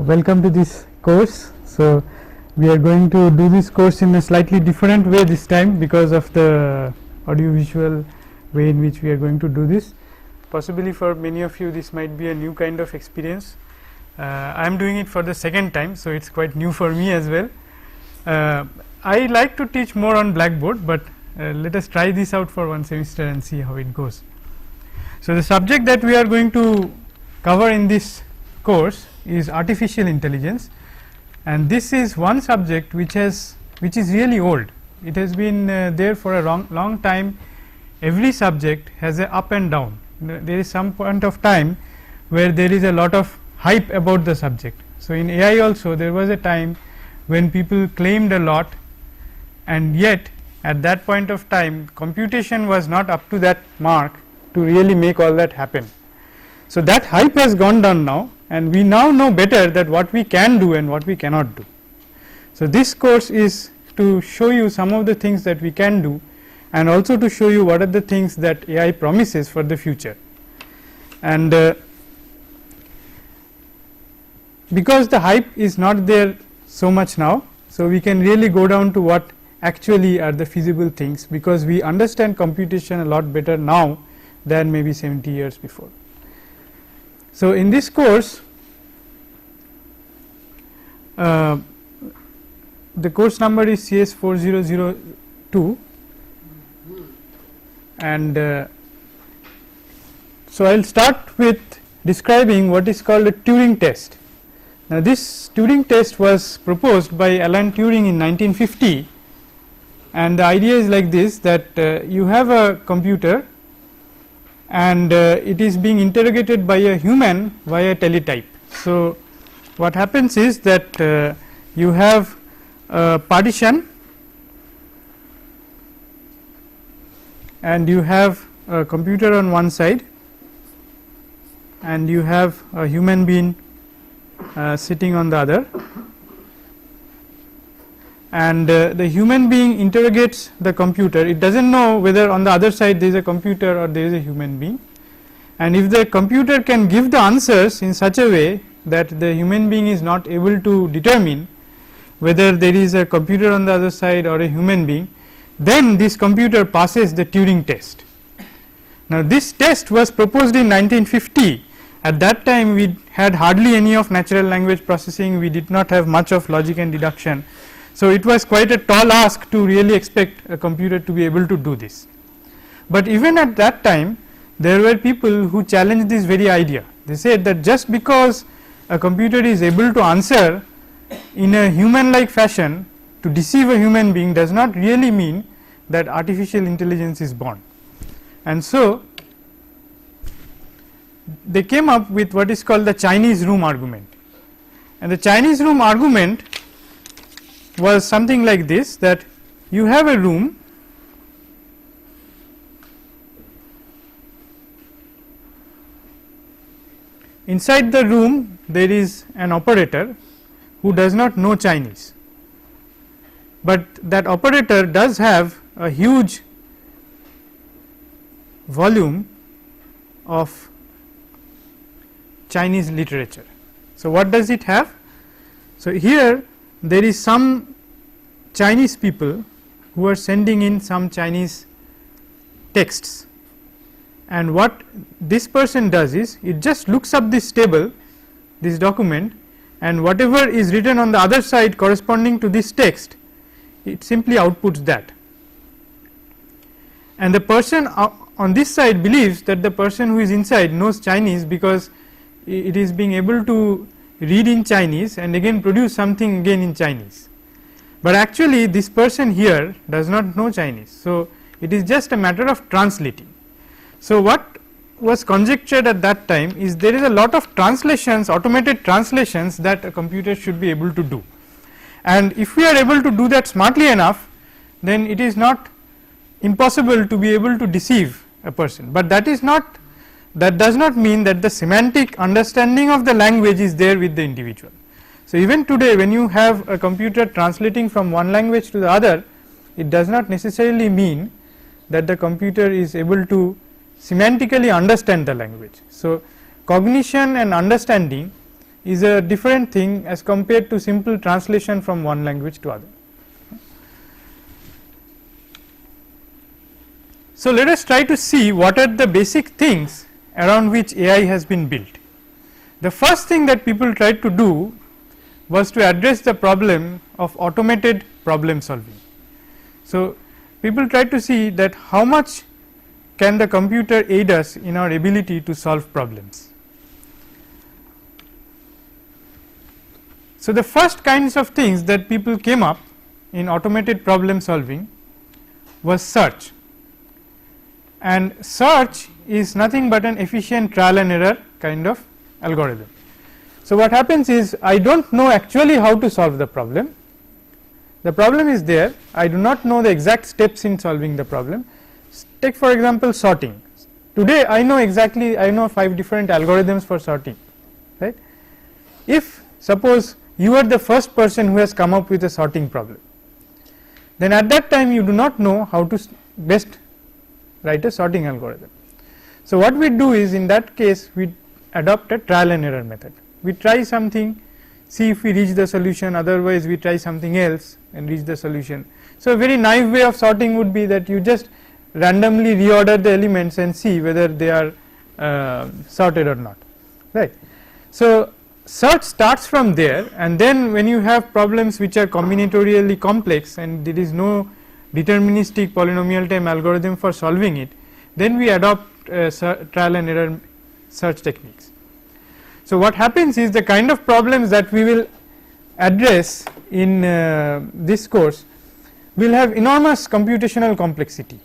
Welcome to this course. So, we are going to do this course in a slightly different way this time because of the audiovisual way in which we are going to do this. Possibly for many of you this might be a new kind of experience. I am doing it for the second time, so it is quite new for me as well. I like to teach more on Blackboard, but let us try this out for one semester and see how it goes. So, the subject that we are going to cover in this course is artificial intelligence, and this is one subject which is really old. It has been there for a long time. Every subject has a up and down. There is some point of time where there is a lot of hype about the subject. So, in AI also there was a time when people claimed a lot, and yet at that point of time computation was not up to that mark to really make all that happen. So, that hype has gone down now, and we now know better that what we can do and what we cannot do. So, this course is to show you some of the things that we can do, and also to show you what are the things that AI promises for the future. And because the hype is not there so much now, so we can really go down to what actually are the feasible things, because we understand computation a lot better now than maybe 70 years before. So, in this course, the course number is CS 4002, and so I will start with describing what is called a Turing test. Now, this Turing test was proposed by Alan Turing in 1950, and the idea is like this, that you have a computer and it is being interrogated by a human via teletype. So, what happens is that you have a partition and you have a computer on one side and you have a human being sitting on the other, and the human being interrogates the computer. It does not know whether on the other side there is a computer or there is a human being, and if the computer can give the answers in such a way that the human being is not able to determine whether there is a computer on the other side or a human being, then this computer passes the Turing test. Now, this test was proposed in 1950. At that time we had hardly any of natural language processing, we did not have much of logic and deduction. So, it was quite a tall ask to really expect a computer to be able to do this. But even at that time there were people who challenged this very idea. They said that just because a computer is able to answer in a human like fashion to deceive a human being does not really mean that artificial intelligence is born. And so, they came up with what is called the Chinese room argument, and the Chinese room argument was something like this, that you have a room inside the room there is an operator who does not know Chinese, but that operator does have a huge volume of Chinese literature. So, what does it have? So, here there is some Chinese people who are sending in some Chinese texts, and what this person does is it just looks up this table, this document, and whatever is written on the other side corresponding to this text, it simply outputs that, and the person on this side believes that the person who is inside knows Chinese, because it is being able to read in Chinese and again produce something again in Chinese, but actually this person here does not know Chinese. So, it is just a matter of translating. So, what was conjectured at that time is there is a lot of translations, automated translations, that a computer should be able to do, and if we are able to do that smartly enough, then it is not impossible to be able to deceive a person. But that is not, that does not mean that the semantic understanding of the language is there with the individual. So, even today when you have a computer translating from one language to the other, it does not necessarily mean that the computer is able to semantically understand the language. So, cognition and understanding is a different thing as compared to simple translation from one language to other. So, let us try to see what are the basic things around which AI has been built. The first thing that people tried to do was to address the problem of automated problem solving. So, people tried to see that how much can the computer aid us in our ability to solve problems. So, the first kinds of things that people came up in automated problem solving was search, and search is nothing but an efficient trial and error kind of algorithm. So, what happens is I do not know actually how to solve the problem is there, I do not know the exact steps in solving the problem. Take for example sorting. Today I know exactly, I know 5 different algorithms for sorting, right. If suppose you are the first person who has come up with a sorting problem, then at that time you do not know how to best write a sorting algorithm. So, what we do is in that case we adopt a trial and error method. We try something, see if we reach the solution, otherwise we try something else and reach the solution. So, a very naive way of sorting would be that you just randomly reorder the elements and see whether they are sorted or not, right. So, search starts from there, and then when you have problems which are combinatorially complex and there is no deterministic polynomial time algorithm for solving it, then we adopt trial and error search techniques. So, what happens is the kind of problems that we will address in this course will have enormous computational complexity.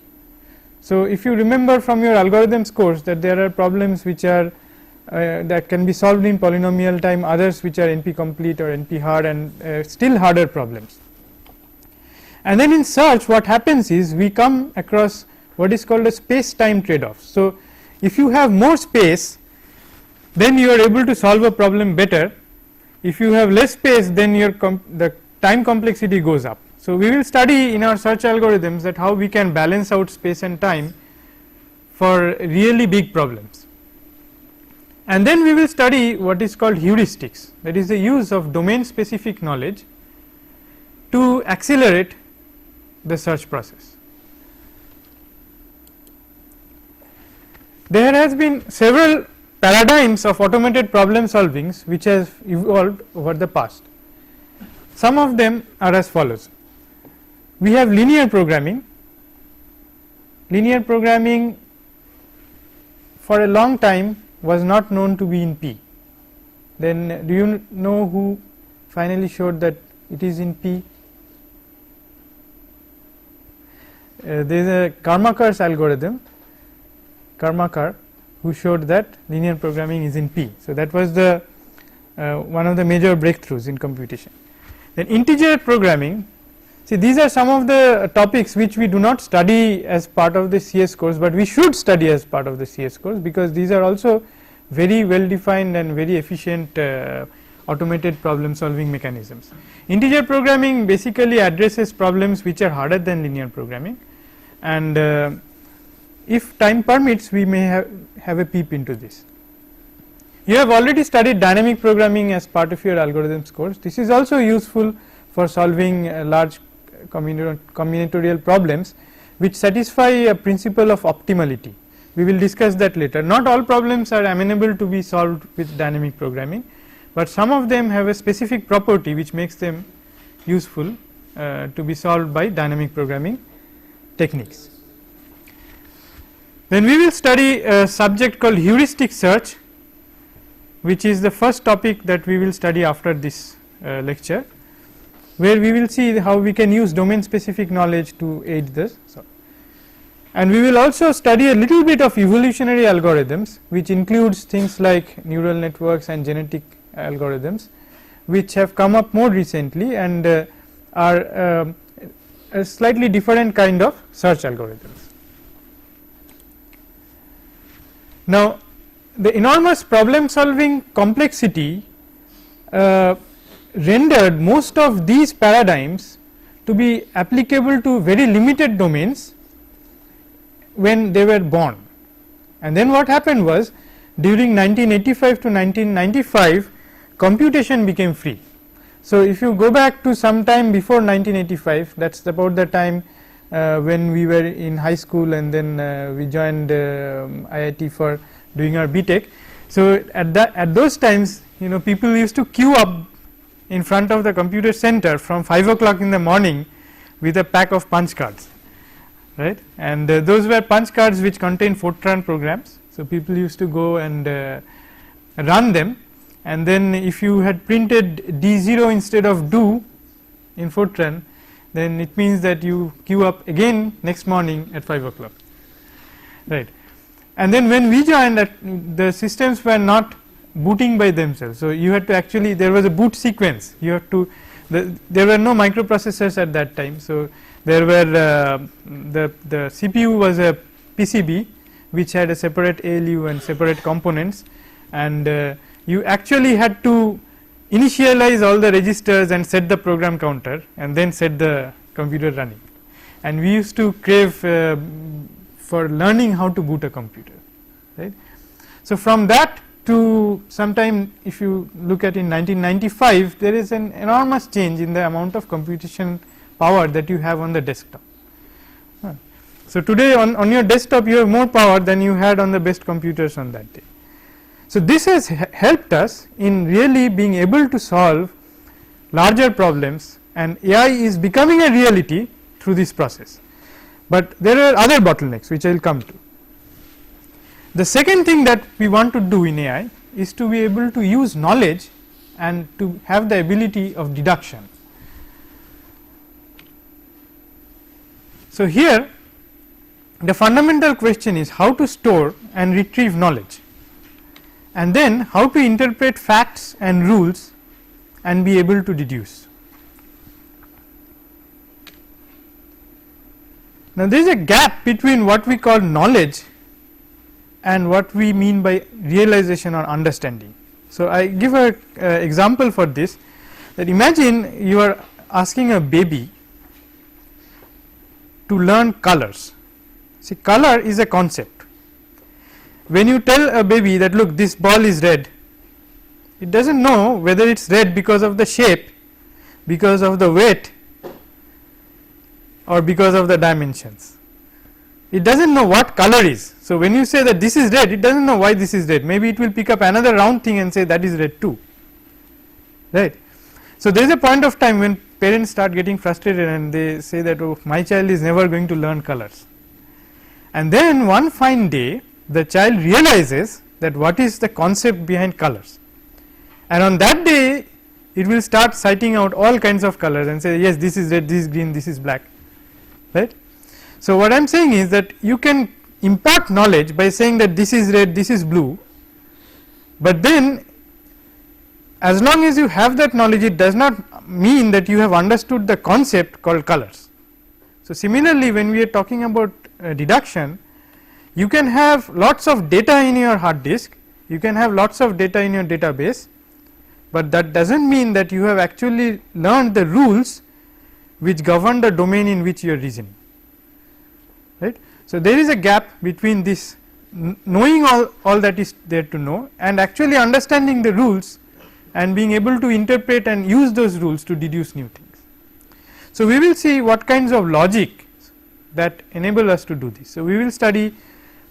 So, if you remember from your algorithms course that there are problems which are that can be solved in polynomial time, others which are NP complete or NP hard, and still harder problems. And then in search what happens is we come across what is called a space time trade off. So, if you have more space, then you are able to solve a problem better. If you have less space, then the time complexity goes up. So, we will study in our search algorithms that how we can balance out space and time for really big problems. And then we will study what is called heuristics, that is the use of domain specific knowledge to accelerate the search process. There has been several paradigms of automated problem solvings which has evolved over the past. Some of them are as follows. We have linear programming. Linear programming for a long time was not known to be in P. Then do you know who finally showed that it is in P? There is a Karmakar's algorithm, Karmakar, who showed that linear programming is in P. So, that was the one of the major breakthroughs in computation. Then integer programming. See, these are some of the topics which we do not study as part of the CS course, but we should study as part of the CS course, because these are also very well defined and very efficient automated problem solving mechanisms. Integer programming basically addresses problems which are harder than linear programming, and if time permits we may have a peep into this. You have already studied dynamic programming as part of your algorithms course. This is also useful for solving large combinatorial problems which satisfy a principle of optimality. We will discuss that later. Not all problems are amenable to be solved with dynamic programming, but some of them have a specific property which makes them useful to be solved by dynamic programming techniques. Then we will study a subject called heuristic search, which is the first topic that we will study after this lecture, where we will see how we can use domain specific knowledge to aid this. And we will also study a little bit of evolutionary algorithms, which includes things like neural networks and genetic algorithms, which have come up more recently and are a slightly different kind of search algorithms. Now, the enormous problem solving complexity rendered most of these paradigms to be applicable to very limited domains when they were born. And then what happened was, during 1985 to 1995, computation became free. So, if you go back to some time before 1985, that is about the time when we were in high school, and then we joined IIT for doing our BTech. So, at those times, people used to queue up in front of the computer center from 5 o'clock in the morning with a pack of punch cards, right, and those were punch cards which contain Fortran programs. So, people used to go and run them, and then if you had printed D0 instead of do in Fortran, then it means that you queue up again next morning at 5 o'clock, right. And then when we joined, the systems were not booting by themselves. So, you had to actually, there was a boot sequence, you have to, there were no microprocessors at that time. So, there were the CPU was a PCB which had a separate ALU and separate components, and you actually had to initialize all the registers and set the program counter and then set the computer running. And we used to crave for learning how to boot a computer, right. So, from that to sometime, if you look at in 1995, there is an enormous change in the amount of computation power that you have on the desktop. So, today on your desktop you have more power than you had on the best computers on that day. So, this has helped us in really being able to solve larger problems, and AI is becoming a reality through this process. But there are other bottlenecks which I will come to. The second thing that we want to do in AI is to be able to use knowledge and to have the ability of deduction. So, here the fundamental question is how to store and retrieve knowledge, and then how to interpret facts and rules and be able to deduce. Now, there is a gap between what we call knowledge and what we mean by realization or understanding. So, I give a example for this, that imagine you are asking a baby to learn colors. See, color is a concept. When you tell a baby that look, this ball is red, it does not know whether it is red because of the shape, because of the weight, or because of the dimensions. It does not know what color is. So, when you say that this is red, it does not know why this is red, maybe it will pick up another round thing and say that is red too, right. So, there is a point of time when parents start getting frustrated and they say that, oh, my child is never going to learn colors, and then one fine day the child realizes that what is the concept behind colors, and on that day it will start citing out all kinds of colors and say yes, this is red, this is green, this is black, right. So, what I am saying is that you can impart knowledge by saying that this is red, this is blue, but then as long as you have that knowledge, it does not mean that you have understood the concept called colors. So, similarly, when we are talking about deduction, you can have lots of data in your hard disk, you can have lots of data in your database, but that does not mean that you have actually learned the rules which govern the domain in which you are reasoning, right. So, there is a gap between this knowing all that is there to know and actually understanding the rules and being able to interpret and use those rules to deduce new things. So, we will see what kinds of logic that enable us to do this. So, we will study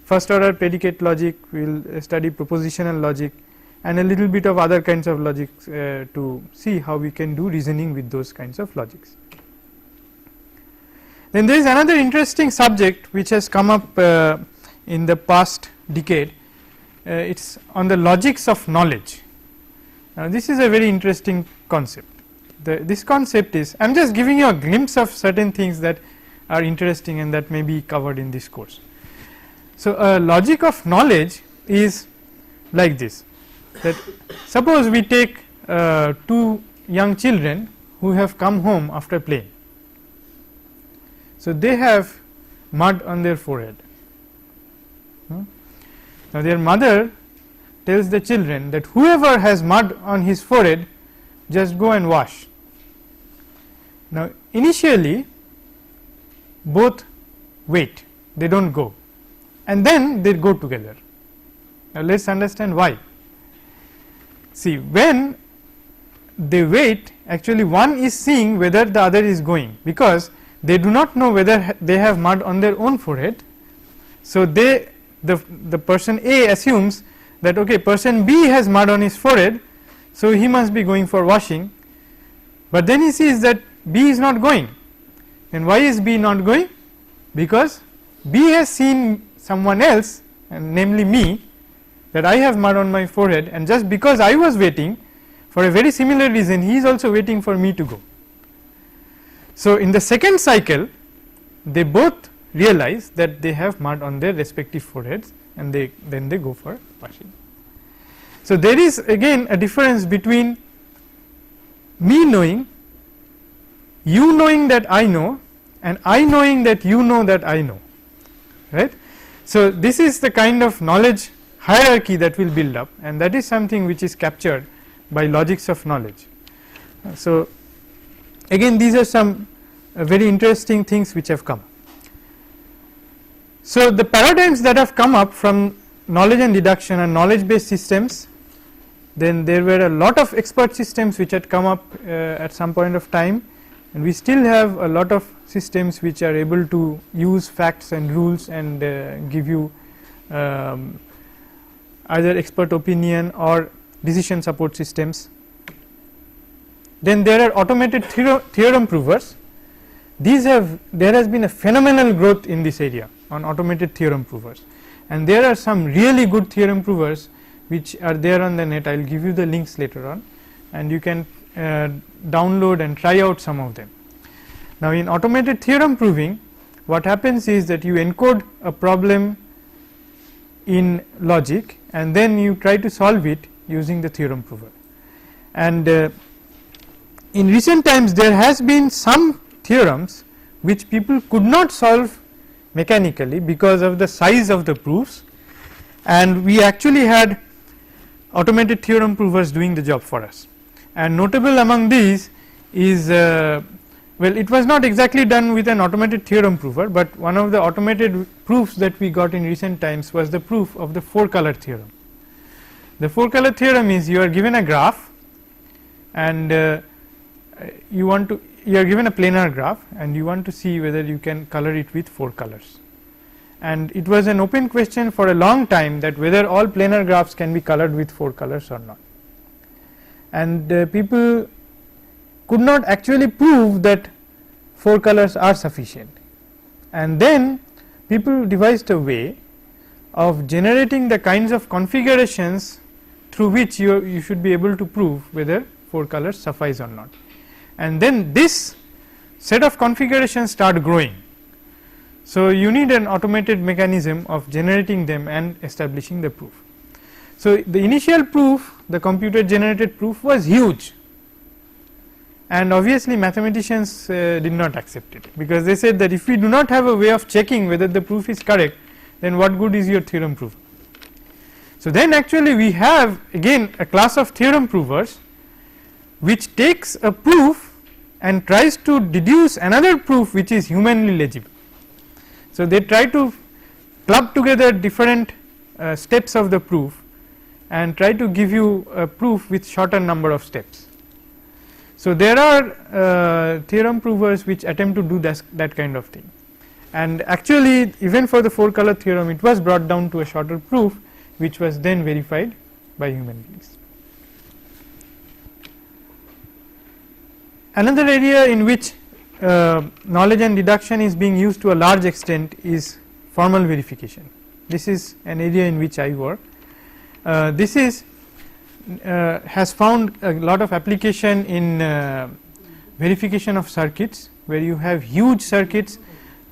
first order predicate logic, we will study propositional logic and a little bit of other kinds of logic to see how we can do reasoning with those kinds of logics. Then there is another interesting subject which has come up in the past decade, it is on the logics of knowledge. Now, this is a very interesting concept. This concept is, I am just giving you a glimpse of certain things that are interesting and that may be covered in this course. So, a logic of knowledge is like this, that suppose we take two young children who have come home after playing. So, they have mud on their forehead. Now, their mother tells the children that whoever has mud on his forehead, just go and wash. Now, initially both wait, they do not go, and then they go together. Now, let us understand why. See, when they wait, actually one is seeing whether the other is going, because they do not know whether they have mud on their own forehead. So, the person A assumes that okay, person B has mud on his forehead, so he must be going for washing, but then he sees that B is not going. Then why is B not going? Because B has seen someone else, and namely me, that I have mud on my forehead, and just because I was waiting for a very similar reason, he is also waiting for me to go. So, in the second cycle they both realize that they have mud on their respective foreheads, and then they go for washing. So, there is again a difference between me knowing, you knowing that I know, and I knowing that you know that I know, right. So, this is the kind of knowledge hierarchy that will build up, and that is something which is captured by logics of knowledge. So, again these are some very interesting things which have come. So, the paradigms that have come up from knowledge and deduction are knowledge based systems. Then there were a lot of expert systems which had come up at some point of time, and we still have a lot of systems which are able to use facts and rules and give you either expert opinion or decision support systems. Then there are automated theorem provers. There has been a phenomenal growth in this area on automated theorem provers, and there are some really good theorem provers which are there on the net. I will give you the links later on, and you can download and try out some of them. Now, in automated theorem proving, what happens is that you encode a problem in logic, and then you try to solve it using the theorem prover. And in recent times there has been some theorems which people could not solve mechanically because of the size of the proofs, and we actually had automated theorem provers doing the job for us. And notable among these is well, it was not exactly done with an automated theorem prover, but one of the automated proofs that we got in recent times was the proof of the 4-color theorem. The 4-color theorem is, you are given a graph, and you are given a planar graph, and you want to see whether you can color it with 4 colors. And it was an open question for a long time that whether all planar graphs can be colored with 4 colors or not, and people could not actually prove that 4 colors are sufficient. And then people devised a way of generating the kinds of configurations through which you should be able to prove whether 4 colors suffice or not, and then this set of configurations start growing. So, you need an automated mechanism of generating them and establishing the proof. So, the initial proof, the computer generated proof, was huge, and obviously mathematicians did not accept it, because they said that if we do not have a way of checking whether the proof is correct, then what good is your theorem proof? So, then actually we have again a class of theorem provers which takes a proof and tries to deduce another proof which is humanly legible. So, they try to club together different steps of the proof and try to give you a proof with shorter number of steps. So, there are theorem provers which attempt to do that kind of thing, and actually even for the 4-color theorem it was brought down to a shorter proof which was then verified by human beings. Another area in which knowledge and deduction is being used to a large extent is formal verification. This is an area in which I work. This is has found a lot of application in verification of circuits, where you have huge circuits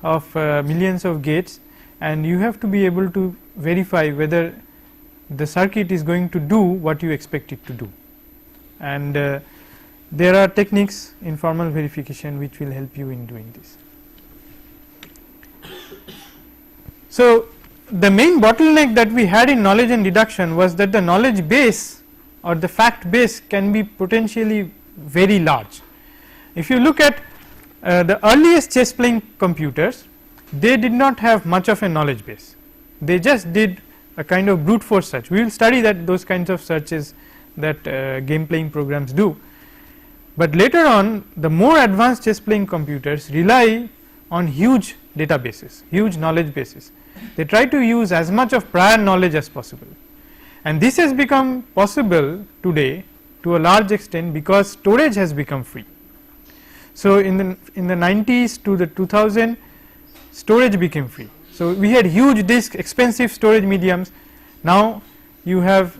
of millions of gates, and you have to be able to verify whether the circuit is going to do what you expect it to do, and there are techniques in formal verification which will help you in doing this. So, the main bottleneck that we had in knowledge and deduction was that the knowledge base or the fact base can be potentially very large. If you look at the earliest chess playing computers, they did not have much of a knowledge base, they just did a kind of brute force search. We will study that those kinds of searches that game playing programs do, but later on the more advanced chess playing computers rely on huge databases, huge knowledge bases. They try to use as much of prior knowledge as possible, and this has become possible today to a large extent because storage has become free. So, in the 90s to the 2000, storage became free. So, we had huge disk, expensive storage mediums. Now, you have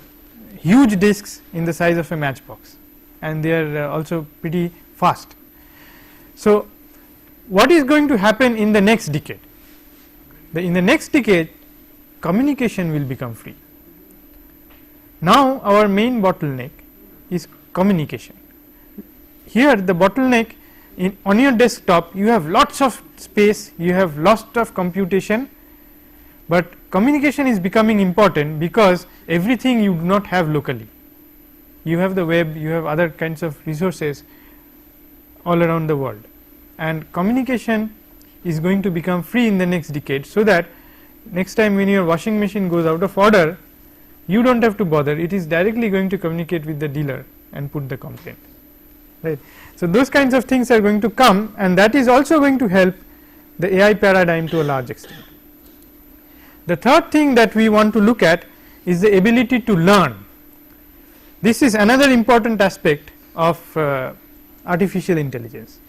huge disks in the size of a matchbox, and they are also pretty fast. So, what is going to happen in the next decade? In the next decade, communication will become free. Now, our main bottleneck is communication. Here, the bottleneck on your desktop, you have lots of space, you have lots of computation, but communication is becoming important because everything you do not have locally. You have the web, you have other kinds of resources all around the world, and communication is going to become free in the next decade, so that next time when your washing machine goes out of order, you do not have to bother, it is directly going to communicate with the dealer and put the complaint, right. So, those kinds of things are going to come, and that is also going to help the AI paradigm to a large extent. The third thing that we want to look at is the ability to learn. This is another important aspect of artificial intelligence.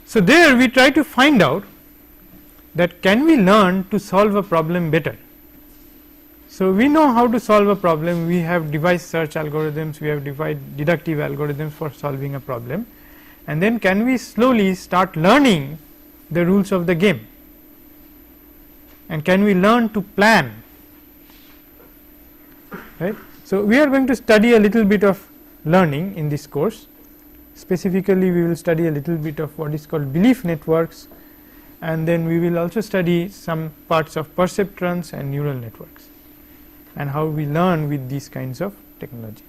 So, there we try to find out that can we learn to solve a problem better. So, we know how to solve a problem, we have device search algorithms, we have deductive algorithms for solving a problem, and then can we slowly start learning the rules of the game, and can we learn to plan, right. So, we are going to study a little bit of learning in this course. Specifically, we will study a little bit of what is called belief networks, and then we will also study some parts of perceptrons and neural networks, and how we learn with these kinds of technology.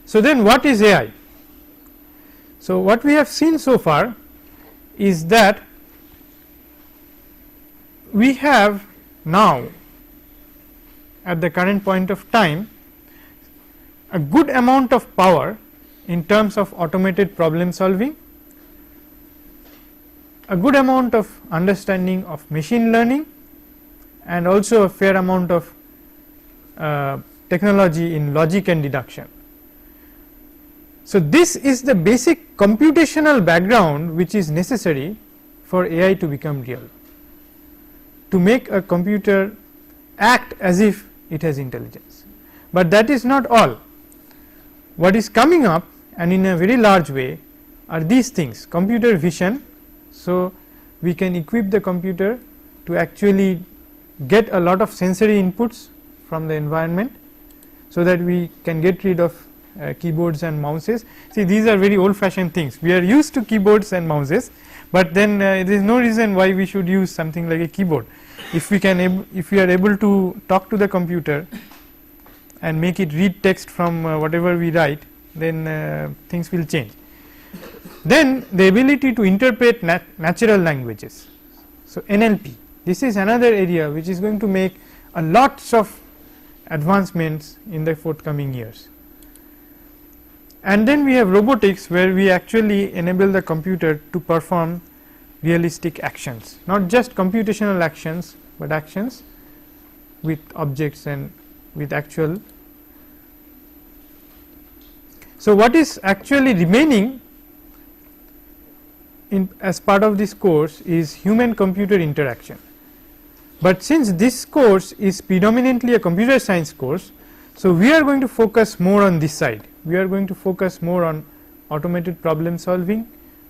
So, then what is AI? So, what we have seen so far is that we have now at the current point of time a good amount of power in terms of automated problem solving, a good amount of understanding of machine learning, and also a fair amount of technology in logic and deduction. So, this is the basic computational background which is necessary for AI to become real, to make a computer act as if it has intelligence. But that is not all. What is coming up, and in a very large way, are these things: computer vision. So, we can equip the computer to actually get a lot of sensory inputs from the environment, so that we can get rid of keyboards and mouses. See, these are very old fashioned things. We are used to keyboards and mouses, but then there is no reason why we should use something like a keyboard. If we are able to talk to the computer and make it read text from whatever we write, then things will change. Then the ability to interpret natural languages. So, NLP, this is another area which is going to make a lots of advancements in the forthcoming years. And then we have robotics, where we actually enable the computer to perform realistic actions, not just computational actions, but actions with objects and with actual. So, what is actually remaining as part of this course is human computer interaction. But since this course is predominantly a computer science course, so we are going to focus more on this side. We are going to focus more on automated problem solving,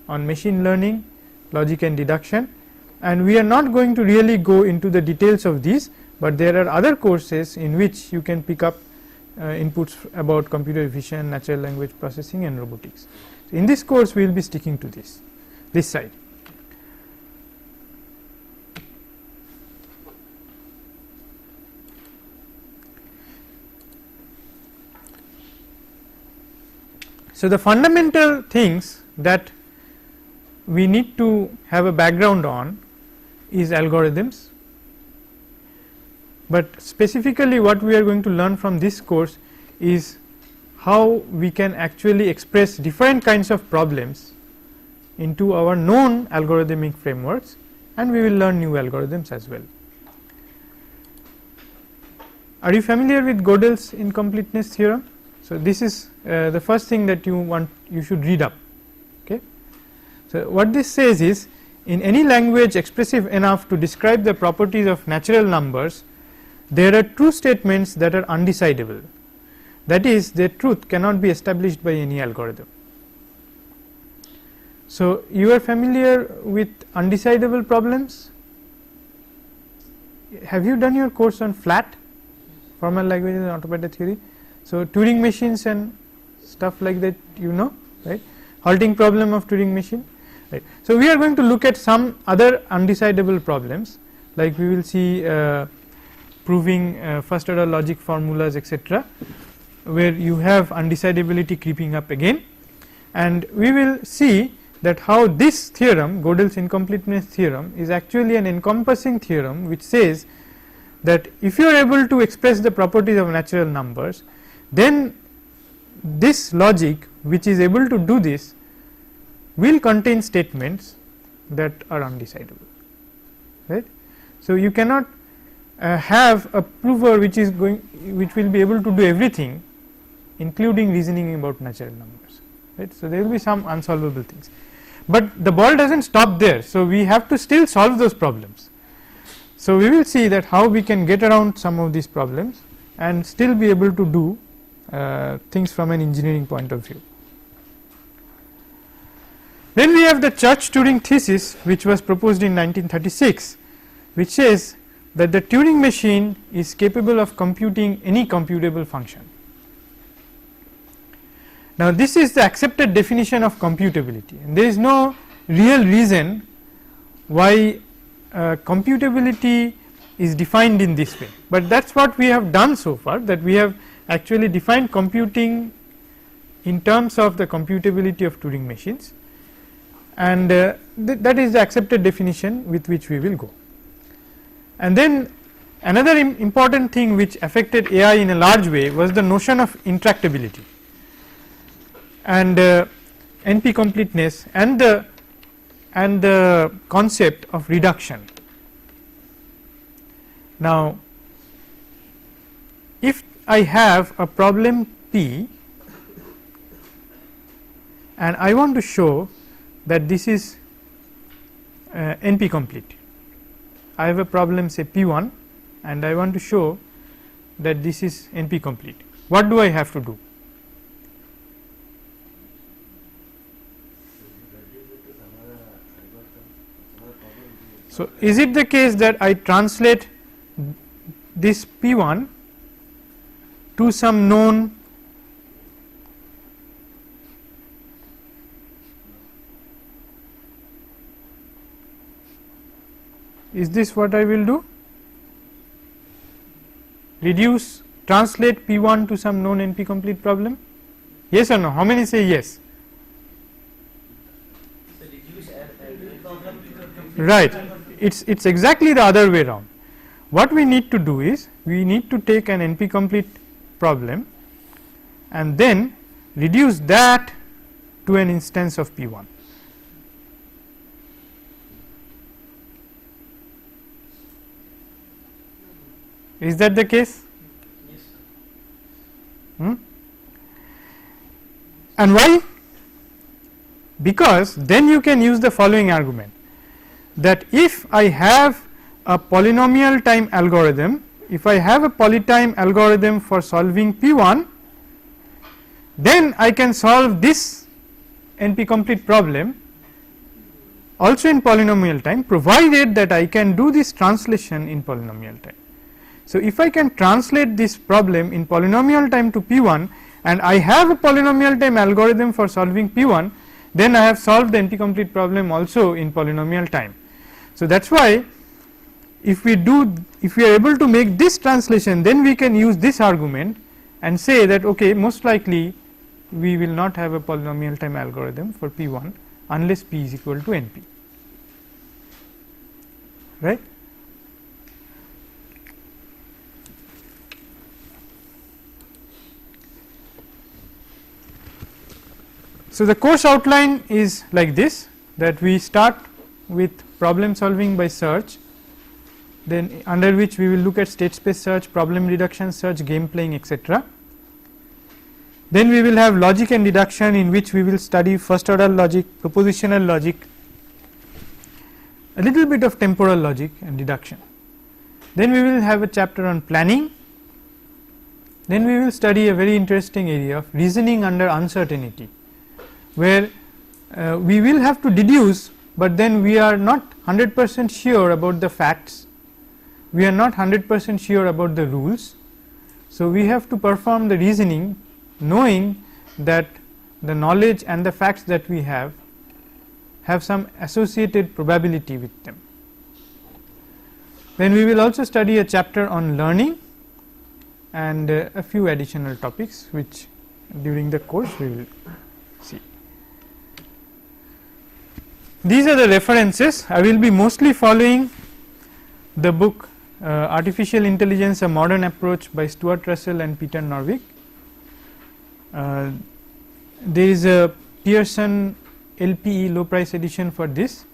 on machine learning, logic and deduction, and we are not going to really go into the details of these, but there are other courses in which you can pick up inputs about computer vision, natural language processing and robotics. So, in this course we will be sticking to this side. So, the fundamental things that we need to have a background on is algorithms, but specifically what we are going to learn from this course is how we can actually express different kinds of problems into our known algorithmic frameworks, and we will learn new algorithms as well. Are you familiar with Gödel's incompleteness theorem? So, this is the first thing that you should read up. Okay. So, what this says is, in any language expressive enough to describe the properties of natural numbers, there are true statements that are undecidable. That is, their truth cannot be established by any algorithm. So, you are familiar with undecidable problems? Have you done your course on flat formal languages and automated theory? So, Turing machines and stuff like that, you know, right? Halting problem of Turing machine, right? So, we are going to look at some other undecidable problems, like we will see proving first order logic formulas, etc., where you have undecidability creeping up again, and we will see that how this theorem, Gödel's incompleteness theorem, is actually an encompassing theorem which says that if you are able to express the properties of natural numbers, then this logic which is able to do this will contain statements that are undecidable, right. So, you cannot have a prover which will be able to do everything, including reasoning about natural numbers, right. So, there will be some unsolvable things, but the ball does not stop there. So, we have to still solve those problems. So, we will see that how we can get around some of these problems and still be able to do things from an engineering point of view. Then we have the Churchturing thesis, which was proposed in 1936, which says that the Turing machine is capable of computing any computable function. Now, this is the accepted definition of computability, and there is no real reason why computability is defined in this way, but that is what we have done so far, that we have actually defined computing in terms of the computability of Turing machines, and that is the accepted definition with which we will go. And then another important thing which affected AI in a large way was the notion of intractability and NP completeness and the concept of reduction. Now, if I have a problem P and I want to show that this is NP complete, I have a problem say P1 and I want to show that this is NP complete. What do I have to do? So, is it the case that I translate this P1 to some known is this what I will do? Reduce, translate P1 to some known NP complete problem? Yes or no? How many say yes? Right, it's exactly the other way around. What we need to do is we need to take an NP complete problem and then reduce that to an instance of P1. Is that the case? Yes. And why? Because then you can use the following argument, that if I have a polynomial time algorithm, if I have a polytime algorithm for solving P1, then I can solve this NP complete problem also in polynomial time, provided that I can do this translation in polynomial time. So, if I can translate this problem in polynomial time to P1 and I have a polynomial time algorithm for solving P1, then I have solved the NP complete problem also in polynomial time. So, that is why if we are able to make this translation, then we can use this argument and say that okay, most likely we will not have a polynomial time algorithm for P1 unless P is equal to NP, right. So, the course outline is like this, that we start with problem solving by search, then under which we will look at state space search, problem reduction search, game playing, etc. Then we will have logic and deduction, in which we will study first order logic, propositional logic, a little bit of temporal logic and deduction. Then we will have a chapter on planning. Then we will study a very interesting area of reasoning under uncertainty, where we will have to deduce, but then we are not 100% sure about the facts, we are not 100% sure about the rules. So, we have to perform the reasoning knowing that the knowledge and the facts that we have some associated probability with them. Then we will also study a chapter on learning and a few additional topics, which during the course we will see. These are the references. I will be mostly following the book Artificial Intelligence, A Modern Approach by Stuart Russell and Peter Norvig. There is a Pearson LPE low price edition for this,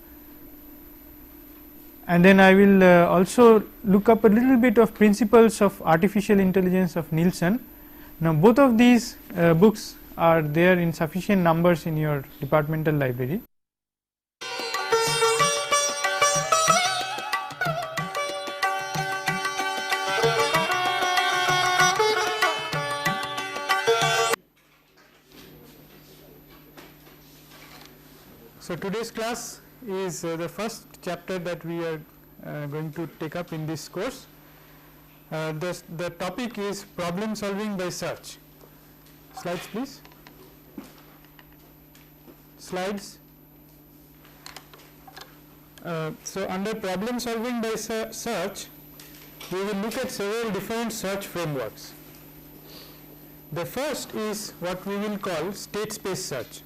and then I will also look up a little bit of Principles of Artificial Intelligence of Nielsen. Now, both of these books are there in sufficient numbers in your departmental library. So, today's class is the first chapter that we are going to take up in this course. The topic is problem solving by search. Slides please. Slides. So, under problem solving by search, we will look at several different search frameworks. The first is what we will call state space search.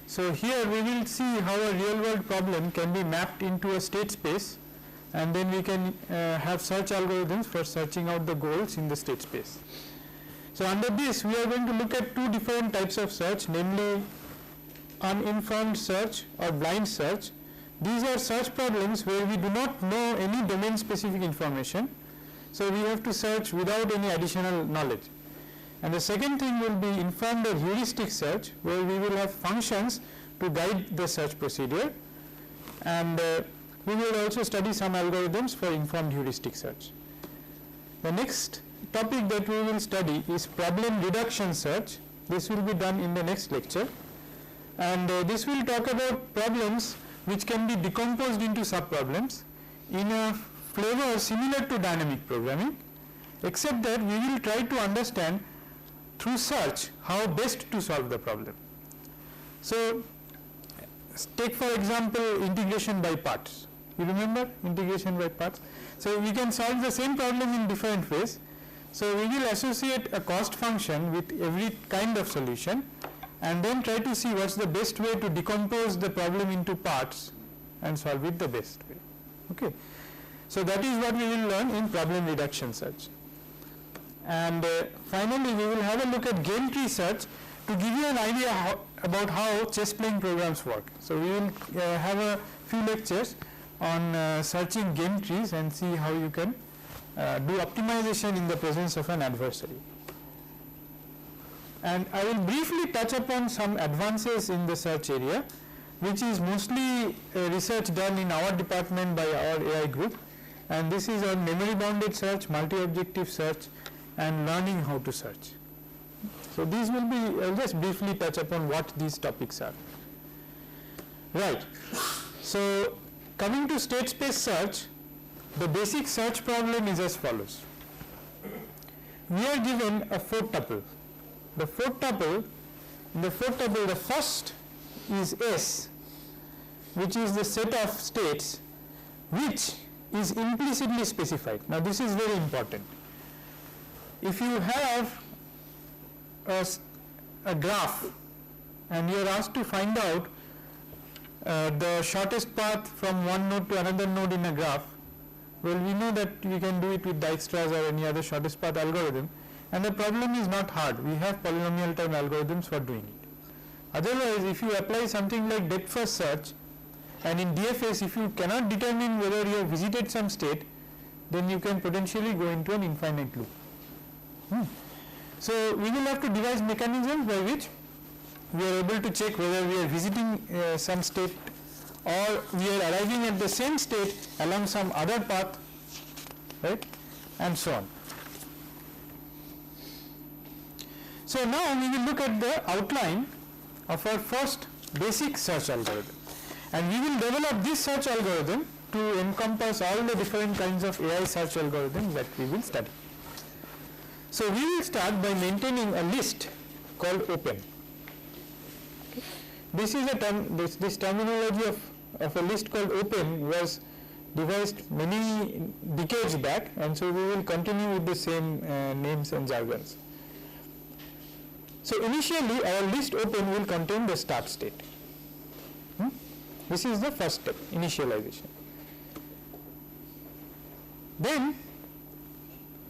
So, here we will see how a real world problem can be mapped into a state space, and then we can have search algorithms for searching out the goals in the state space. So, under this we are going to look at two different types of search, namely uninformed search or blind search. These are search problems where we do not know any domain specific information. So, we have to search without any additional knowledge. And the second thing will be informed or heuristic search, where we will have functions to guide the search procedure, and we will also study some algorithms for informed heuristic search. The next topic that we will study is problem reduction search. This will be done in the next lecture, and this will talk about problems which can be decomposed into subproblems in a flavor similar to dynamic programming, except that we will try to understand through search how best to solve the problem. So, take for example integration by parts. You remember integration by parts? So, we can solve the same problem in different ways. So, we will associate a cost function with every kind of solution, and then try to see what is the best way to decompose the problem into parts and solve it the best way. Okay. So, that is what we will learn in problem reduction search. And finally, we will have a look at game tree search to give you an idea about how chess playing programs work. So, we will have a few lectures on searching game trees and see how you can do optimization in the presence of an adversary. And I will briefly touch upon some advances in the search area, which is mostly research done in our department by our AI group, and this is on memory bounded search, multi-objective search, and learning how to search. So, these will be, I will just briefly touch upon what these topics are. Right. So, coming to state space search, the basic search problem is as follows. We are given a fourth tuple. The fourth tuple, the first is S, which is the set of states which is implicitly specified. Now, this is very important. If you have a graph and you are asked to find out the shortest path from one node to another node in a graph, well, we know that we can do it with Dijkstra's or any other shortest path algorithm, and the problem is not hard. We have polynomial time algorithms for doing it. Otherwise, if you apply something like depth first search, and in DFS if you cannot determine whether you have visited some state, then you can potentially go into an infinite loop. So we will have to devise mechanisms by which we are able to check whether we are visiting some state or we are arriving at the same state along some other path, right, and so on. So now we will look at the outline of our first basic search algorithm, and we will develop this search algorithm to encompass all the different kinds of AI search algorithms that we will study. So we will start by maintaining a list called open. This is a term, this terminology of a list called open was devised many decades back, and so we will continue with the same names and jargons. So initially our list open will contain the start state. This is the first step, initialization. Then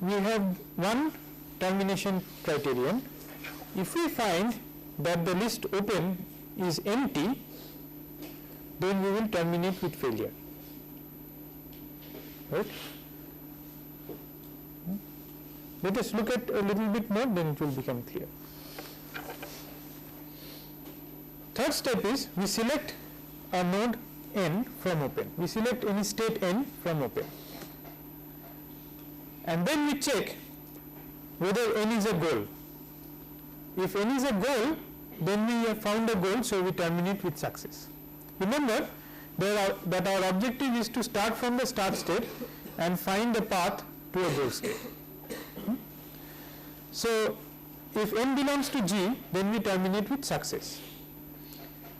we have one termination criterion. If we find that the list open is empty, then we will terminate with failure. Right? Let us look at a little bit more, then it will become clear. Third step is we select a node n from open. We select any state n from open. And then we check whether n is a goal. If n is a goal, then we have found a goal, so we terminate with success. Remember that our objective is to start from the start state and find a path to a goal state. So if n belongs to G, then we terminate with success.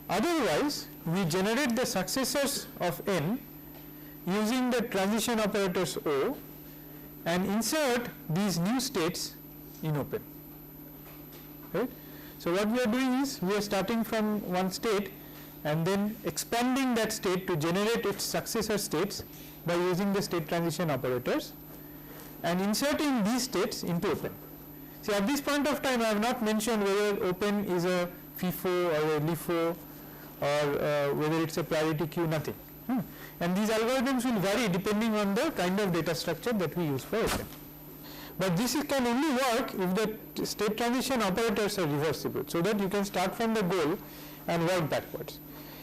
Otherwise, we generate the successors of n using the transition operators O and insert these new states in open. Right? So what we are doing is we are starting from one state and then expanding that state to generate its successor states by using the state transition operators and inserting these states into open. See, at this point of time I have not mentioned whether open is a FIFO or a LIFO or whether it's a priority queue, nothing. And these algorithms will vary depending on the kind of data structure that we use for open. But this can only work if the state transition operators are reversible, so that you can start from the goal and work backwards.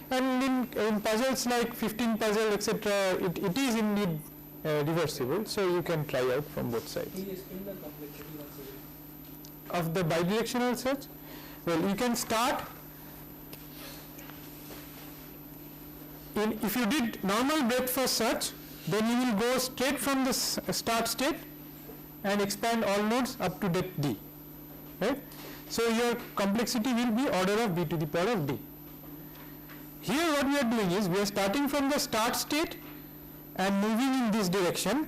And in puzzles like 15 puzzle, etc., it is indeed reversible, so you can try out from both sides. Can you explain the complexity of the bidirectional search? Well, you can start. If you did normal breadth first search, then you will go straight from the start state and expand all nodes up to depth D. Right? So your complexity will be order of b to the power of d. Here what we are doing is we are starting from the start state and moving in this direction,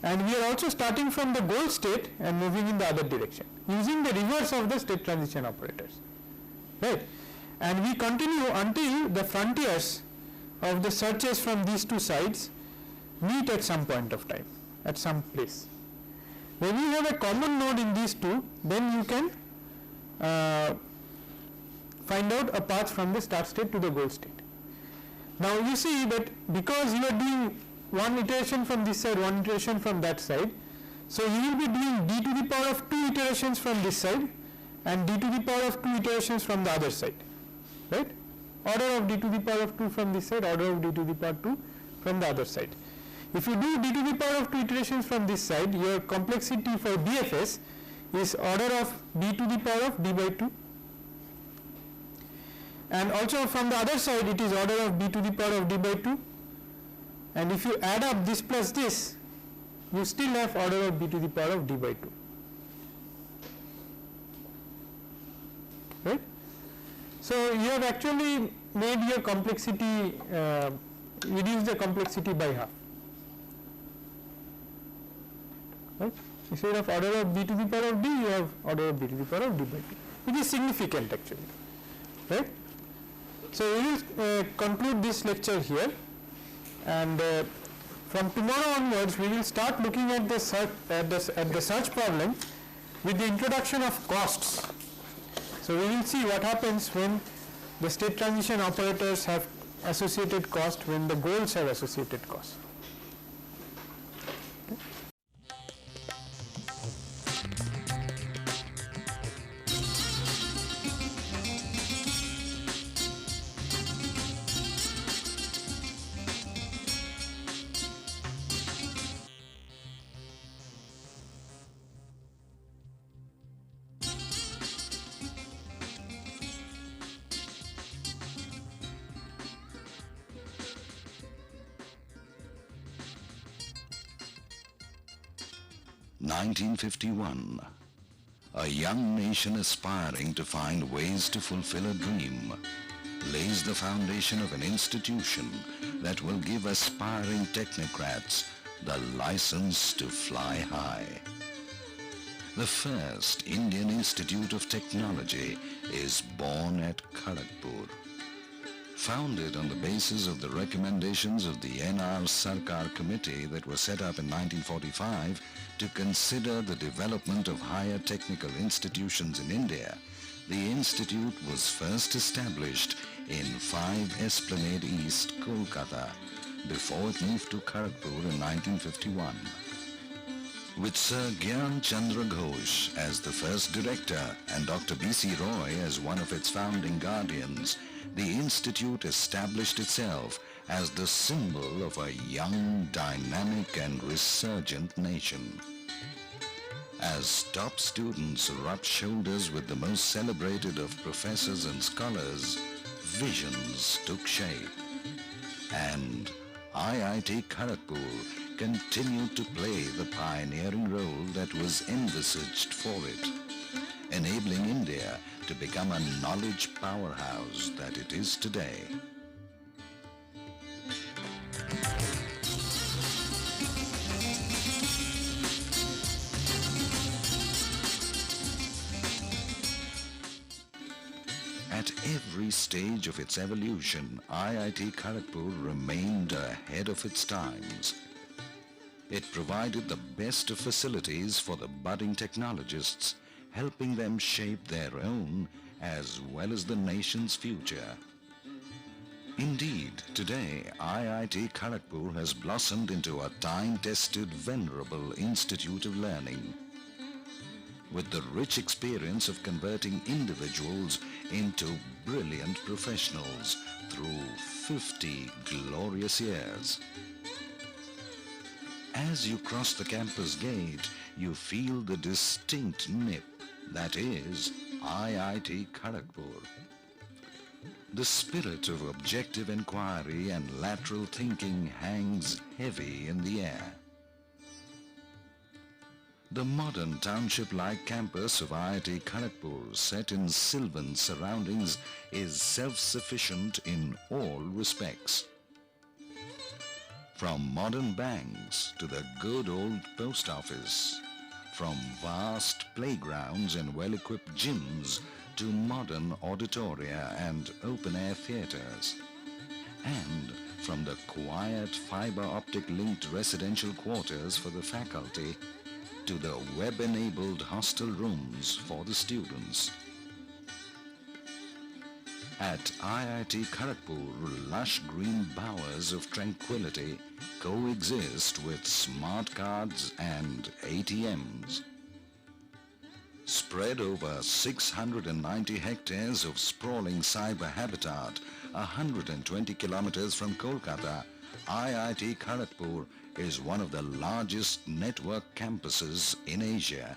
and we are also starting from the goal state and moving in the other direction using the reverse of the state transition operators. Right? And we continue until the frontiers of the searches from these two sides meet at some point of time, at some place. When you have a common node in these two, then you can find out a path from the start state to the goal state. Now you see that because you are doing one iteration from this side, one iteration from that side, so you will be doing d to the power of 2 iterations from this side and d to the power of 2 iterations from the other side. Right? Order of d to the power of 2 from this side, order of d to the power 2 from the other side. If you do d to the power of 2 iterations from this side, your complexity for DFS is order of b to the power of d by 2. And also from the other side it is order of b to the power of d by 2. And if you add up this plus this, you still have order of b to the power of d by 2. Right? So you have actually made your complexity, reduce the complexity by half. Right? Instead of order of b to the power of d, you have order of b to the power of d by 2, which is significant actually. Right? So we will conclude this lecture here, and from tomorrow onwards we will start looking at the search, at the search problem with the introduction of costs. So we will see what happens when the state transition operators have associated cost, when the goals have associated cost. 1951. A young nation aspiring to find ways to fulfill a dream lays the foundation of an institution that will give aspiring technocrats the license to fly high. The first Indian Institute of Technology is born at Kharagpur. Founded on the basis of the recommendations of the NR Sarkar Committee that was set up in 1945 to consider the development of higher technical institutions in India, the institute was first established in 5 Esplanade East, Kolkata, before it moved to Kharagpur in 1951. With Sir Gyan Chandra Ghosh as the first director and Dr. B.C. Roy as one of its founding guardians, the institute established itself as the symbol of a young, dynamic and resurgent nation. As top students rubbed shoulders with the most celebrated of professors and scholars, visions took shape. And IIT Kharagpur continued to play the pioneering role that was envisaged for it, enabling India to become a knowledge powerhouse that it is today. At every stage of its evolution, IIT Kharagpur remained ahead of its times. It provided the best of facilities for the budding technologists, helping them shape their own as well as the nation's future. Indeed, today IIT Kharagpur has blossomed into a time-tested, venerable institute of learning. With the rich experience of converting individuals into brilliant professionals through 50 glorious years. As you cross the campus gate, you feel the distinct nip that is IIT Kharagpur. The spirit of objective inquiry and lateral thinking hangs heavy in the air. The modern township-like campus of IIT Kharagpur, set in sylvan surroundings, is self-sufficient in all respects. From modern banks to the good old post office, from vast playgrounds and well-equipped gyms to modern auditoria and open-air theaters, and from the quiet fiber-optic linked residential quarters for the faculty to the web-enabled hostel rooms for the students. At IIT Kharagpur, lush green bowers of tranquility coexist with smart cards and ATMs. Spread over 690 hectares of sprawling cyber habitat, 120 kilometers from Kolkata, IIT Kharagpur is one of the largest network campuses in Asia.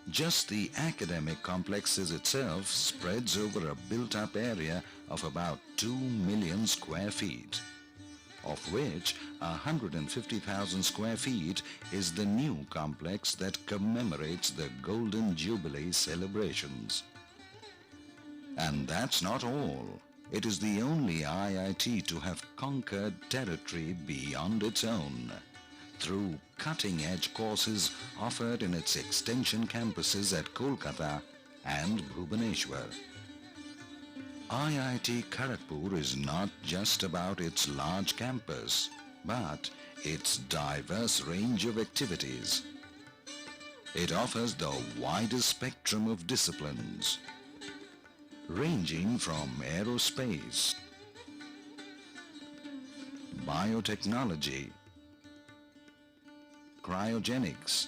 Just the academic complexes itself spreads over a built-up area of about 2 million square feet, of which 150,000 square feet is the new complex that commemorates the Golden Jubilee celebrations. And that's not all. It is the only IIT to have conquered territory beyond its own through cutting-edge courses offered in its extension campuses at Kolkata and Bhubaneswar. IIT Kharagpur is not just about its large campus, but its diverse range of activities. It offers the widest spectrum of disciplines, ranging from aerospace, biotechnology, cryogenics,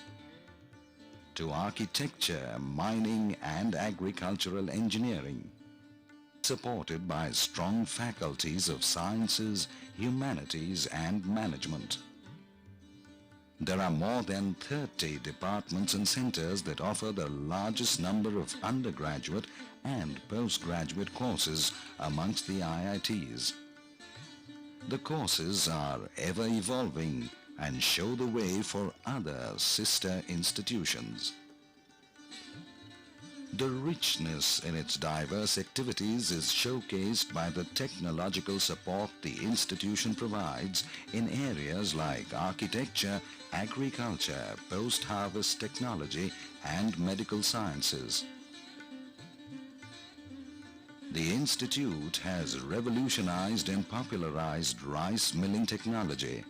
to architecture, mining and agricultural engineering, supported by strong faculties of sciences, humanities and management. There are more than 30 departments and centers that offer the largest number of undergraduate and postgraduate courses amongst the IITs. The courses are ever evolving and show the way for other sister institutions. The richness in its diverse activities is showcased by the technological support the institution provides in areas like architecture, agriculture, post-harvest technology and medical sciences. The institute has revolutionized and popularized rice milling technology.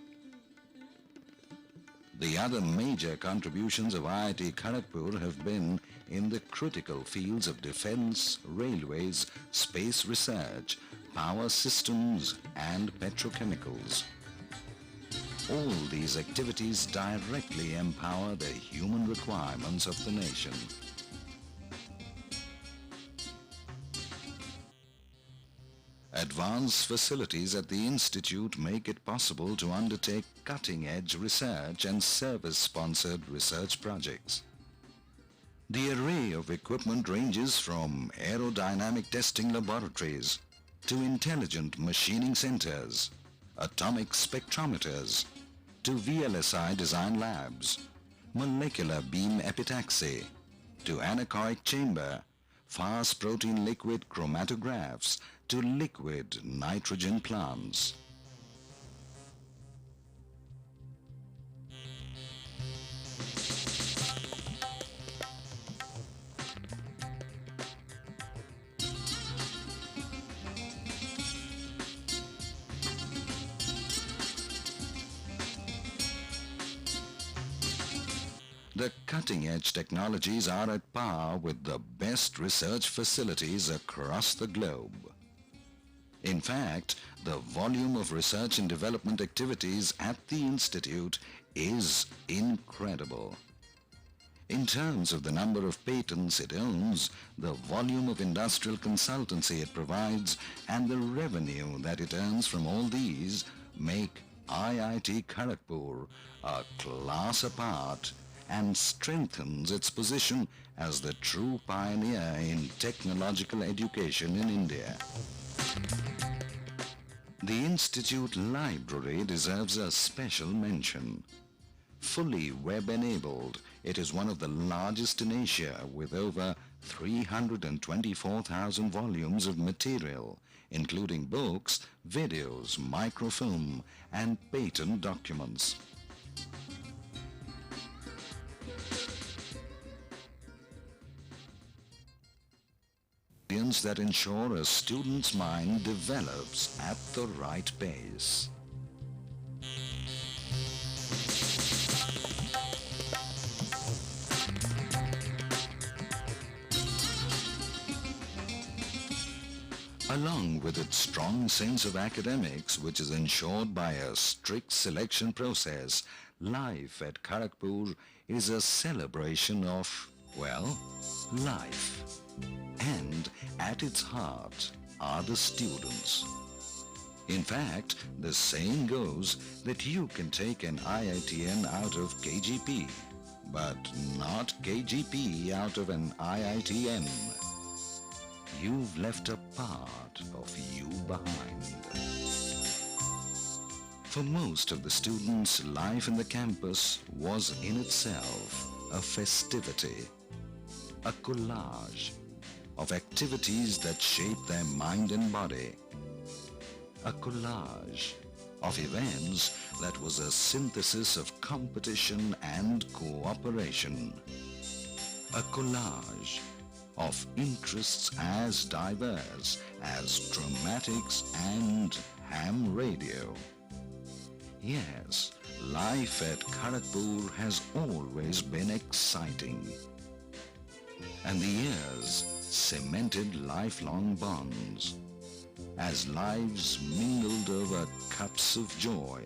The other major contributions of IIT Kharagpur have been in the critical fields of defense, railways, space research, power systems and petrochemicals. All these activities directly empower the human requirements of the nation. Advanced facilities at the institute make it possible to undertake cutting-edge research and service-sponsored research projects. The array of equipment ranges from aerodynamic testing laboratories to intelligent machining centers, atomic spectrometers, to VLSI design labs, molecular beam epitaxy, to anechoic chamber, fast protein liquid chromatographs, to liquid nitrogen plants. The cutting-edge technologies are at par with the best research facilities across the globe. In fact, the volume of research and development activities at the institute is incredible. In terms of the number of patents it owns, the volume of industrial consultancy it provides, and the revenue that it earns from all these make IIT Kharagpur a class apart and strengthens its position as the true pioneer in technological education in India. The Institute Library deserves a special mention. Fully web-enabled, it is one of the largest in Asia with over 324,000 volumes of material, including books, videos, microfilm, and patent documents. That ensure a student's mind develops at the right pace. Along with its strong sense of academics, which is ensured by a strict selection process, life at Kharagpur is a celebration of, well, life. And at its heart are the students. In fact, the saying goes that you can take an IITian out of KGP, but not KGP out of an IITian. You've left a part of you behind. For most of the students, life in the campus was in itself a festivity, a collage of activities that shape their mind and body, a collage of events that was a synthesis of competition and cooperation, a collage of interests as diverse as dramatics and ham radio. Yes, life at Kharagpur has always been exciting, and the years cemented lifelong bonds as lives mingled over cups of joy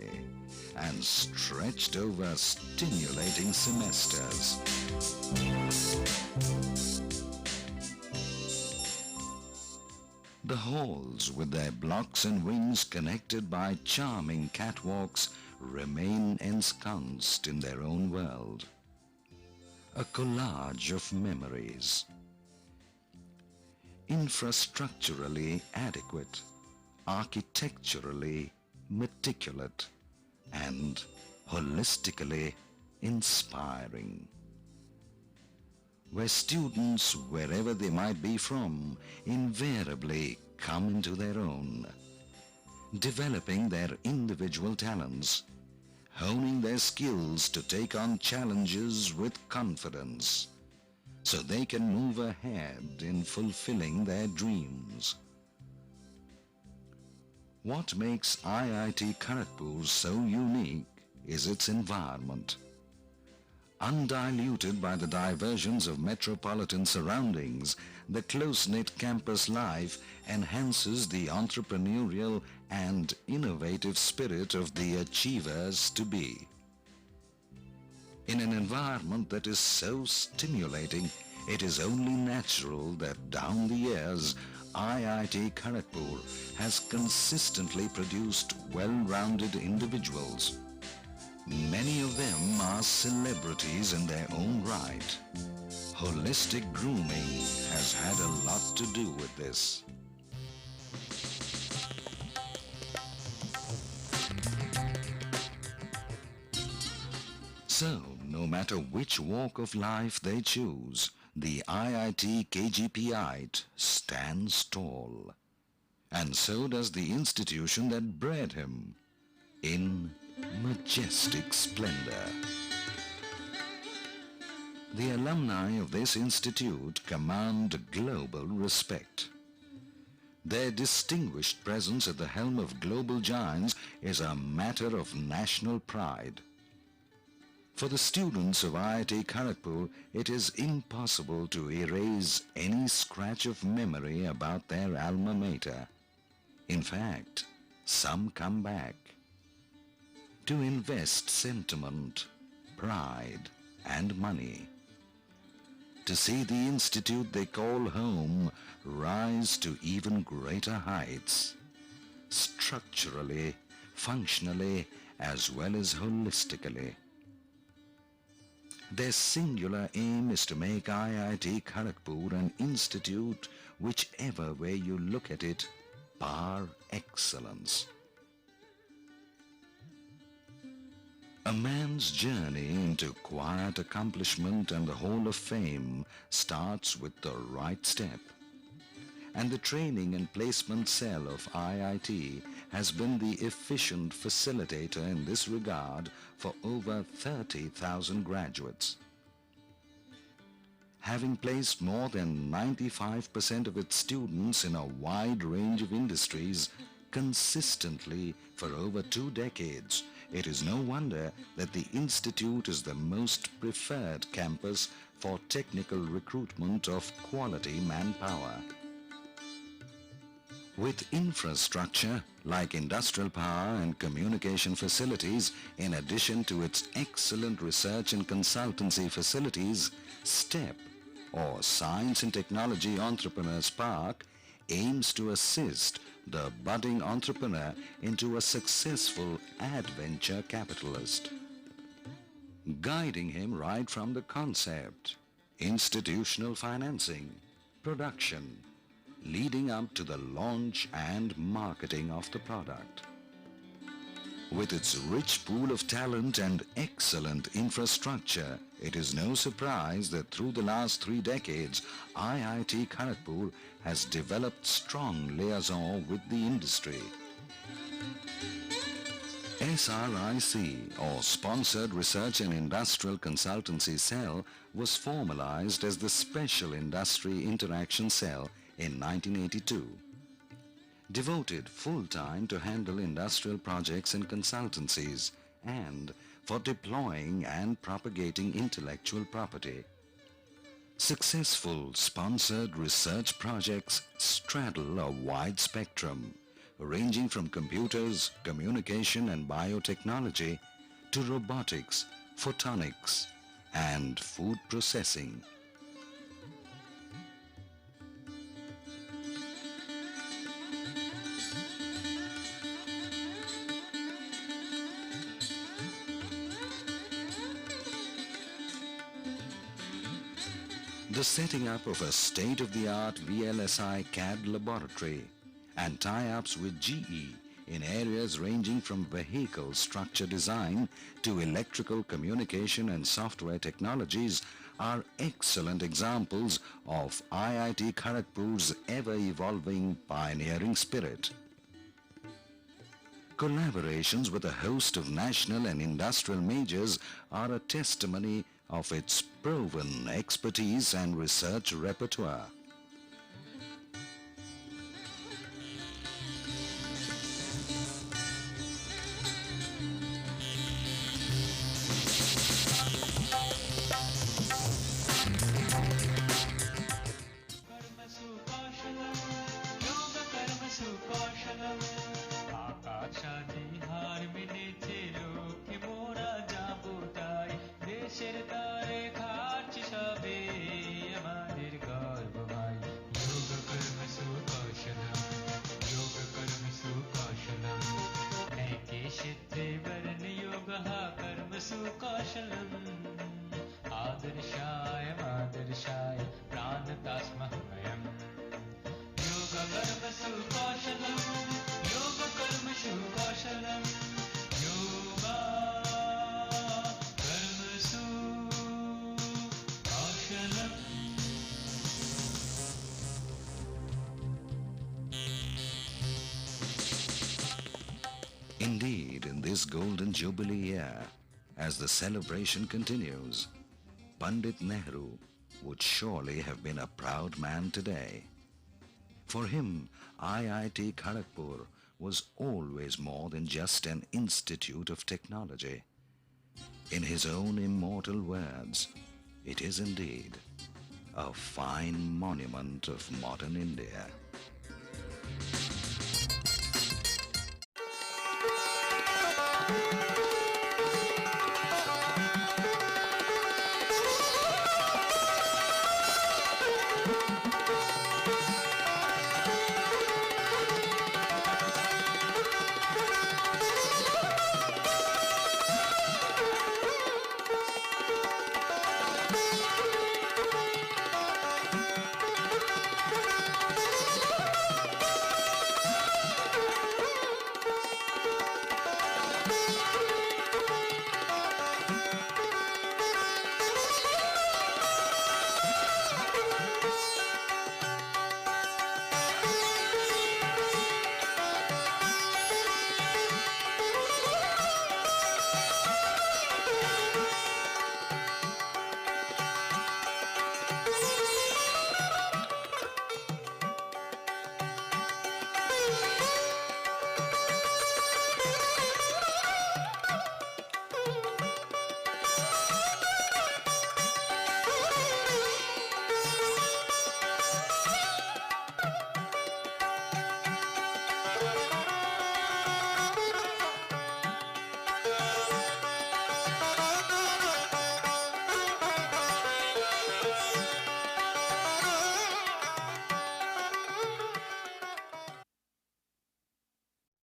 and stretched over stimulating semesters. The halls, with their blocks and wings connected by charming catwalks, remain ensconced in their own world, a collage of memories. Infrastructurally adequate, architecturally meticulous, and holistically inspiring, where students, wherever they might be from, invariably come into their own, developing their individual talents, honing their skills to take on challenges with confidence, so they can move ahead in fulfilling their dreams. What makes IIT Kharagpur so unique is its environment. Undiluted by the diversions of metropolitan surroundings, the close-knit campus life enhances the entrepreneurial and innovative spirit of the achievers-to-be. In an environment that is so stimulating, it is only natural that down the years, IIT Kharagpur has consistently produced well-rounded individuals. Many of them are celebrities in their own right. Holistic grooming has had a lot to do with this. So, no matter which walk of life they choose, the IIT KGPite stands tall. And so does the institution that bred him, in majestic splendor. The alumni of this institute command global respect. Their distinguished presence at the helm of global giants is a matter of national pride. For the students of IIT Kharagpur, it is impossible to erase any scratch of memory about their alma mater. In fact, some come back to invest sentiment, pride, and money, to see the institute they call home rise to even greater heights, structurally, functionally, as well as holistically. Their singular aim is to make IIT Kharagpur an institute whichever way you look at it, par excellence. A man's journey into quiet accomplishment and the Hall of Fame starts with the right step. And the training and placement cell of IIT has been the efficient facilitator in this regard for over 30,000 graduates. Having placed more than 95% of its students in a wide range of industries consistently for over 2 decades, it is no wonder that the institute is the most preferred campus for technical recruitment of quality manpower. With infrastructure like industrial power and communication facilities, in addition to its excellent research and consultancy facilities, STEP, or Science and Technology Entrepreneurs Park, aims to assist the budding entrepreneur into a successful adventure capitalist, guiding him right from the concept, institutional financing, production, leading up to the launch and marketing of the product. With its rich pool of talent and excellent infrastructure, it is no surprise that through the last 3 decades, IIT Kharagpur has developed strong liaison with the industry. SRIC, or Sponsored Research and Industrial Consultancy Cell, was formalized as the Special Industry Interaction Cell in 1982. Devoted full-time to handle industrial projects and consultancies, hand for deploying and propagating intellectual property. Successful sponsored research projects straddle a wide spectrum, ranging from computers, communication and biotechnology to robotics, photonics, and food processing. The setting up of a state-of-the-art VLSI CAD laboratory and tie-ups with GE in areas ranging from vehicle structure design to electrical communication and software technologies are excellent examples of IIT Kharagpur's ever-evolving pioneering spirit. Collaborations with a host of national and industrial majors are a testimony of its proven expertise and research repertoire. Indeed, in this golden jubilee year, as the celebration continues, Pandit Nehru would surely have been a proud man today. For him, IIT Kharagpur was always more than just an institute of technology. In his own immortal words, it is indeed a fine monument of modern India.